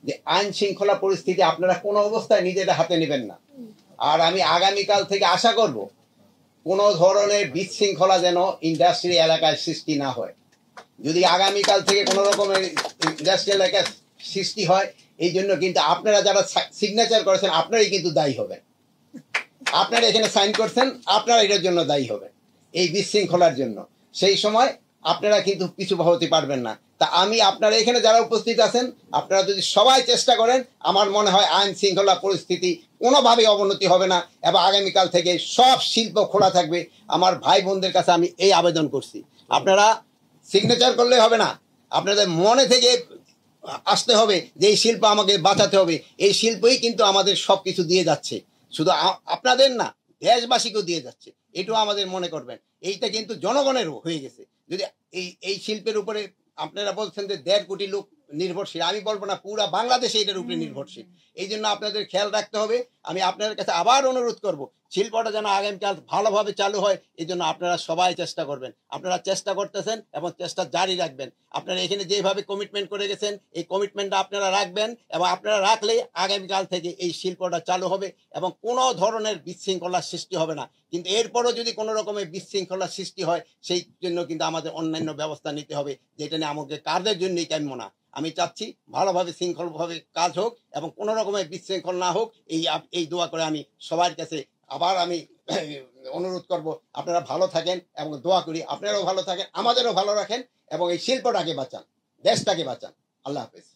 যে আইন শৃঙ্খলা পরিস্থিতি আপনারা কোনো অবস্থায় নিজেদের হাতে নেবেন না। আর আমি আগামীকাল থেকে আশা করব কোনো ধরনের বিশৃঙ্খলা যেন ইন্ডাস্ট্রি এলাকায় সৃষ্টি না হয়। যদি আগামীকাল থেকে কোনো রকমের ইন্ডাস্ট্রি এলাকায় সৃষ্টি হয়, এই জন্য কিন্তু আপনারা যারা সিগনেচার করেছেন আপনারাই কিন্তু দায়ী হবেন। আপনারা এখানে সাইন করছেন, আপনারা এটার জন্য দায়ী হবেন, এই বিশৃঙ্খলার জন্য। সেই সময় আপনারা কিন্তু পিছু হতে পারবেন না। তা আমি আপনারা এখানে যারা উপস্থিত আছেন, আপনারা যদি সবাই চেষ্টা করেন, আমার মনে হয় আইন শৃঙ্খলা পরিস্থিতি কোনোভাবেই অবনতি হবে না এবং আগামীকাল থেকে সব শিল্প খোলা থাকবে। আমার ভাই বোনদের কাছে আমি এই আবেদন করছি, আপনারা সিগনেচার করলে হবে না, আপনাদের মনে থেকে আসতে হবে যে এই শিল্প আমাকে বাঁচাতে হবে। এই শিল্পই কিন্তু আমাদের সব কিছু দিয়ে যাচ্ছে, শুধু আপনাদের না, দেশবাসীকেও দিয়ে যাচ্ছে। এটাও আমাদের মনে করবেন। এইটা কিন্তু জনগণেরও হয়ে গেছে। যদি এই শিল্পের উপরে আপনারা বলছেন যে 1.5 কোটি লোক নির্ভরশীল, আমি বলবো না পুরা বাংলাদেশে এটার উপরে নির্ভরশীল। এই জন্য আপনাদের খেয়াল রাখতে হবে। আমি আপনাদের কাছে আবার অনুরোধ করব, শিল্পটা যেন আগামীকাল ভালোভাবে চালু হয়, এই জন্য আপনারা সবাই চেষ্টা করবেন। আপনারা চেষ্টা করতেছেন এবং চেষ্টা জারি রাখবেন। আপনারা এখানে যেভাবে কমিটমেন্ট করে গেছেন, এই কমিটমেন্টটা আপনারা রাখবেন এবং আপনারা রাখলে আগামীকাল থেকে এই শিল্পটা চালু হবে এবং কোনো ধরনের বিশৃঙ্খলার সৃষ্টি হবে না। কিন্তু এরপরও যদি কোনো রকমের বিশৃঙ্খলার সৃষ্টি হয়, সেই জন্য কিন্তু আমাদের অন্যান্য ব্যবস্থা নিতে হবে, যেটা নিয়ে আমাকে কাজের জন্যই কাম্য না। আমি চাচ্ছি ভালোভাবে শৃঙ্খলভাবে কাজ হোক এবং কোনো রকমের বিশৃঙ্খল না হোক। এই দোয়া করে আমি সবার কাছে আবার আমি অনুরোধ করব, আপনারা ভালো থাকেন এবং দোয়া করি আপনারাও ভালো থাকেন, আমাদেরও ভালো রাখেন এবং এই শিল্পটাকে বাঁচান, দেশটাকে বাঁচান। আল্লাহ হাফেজ।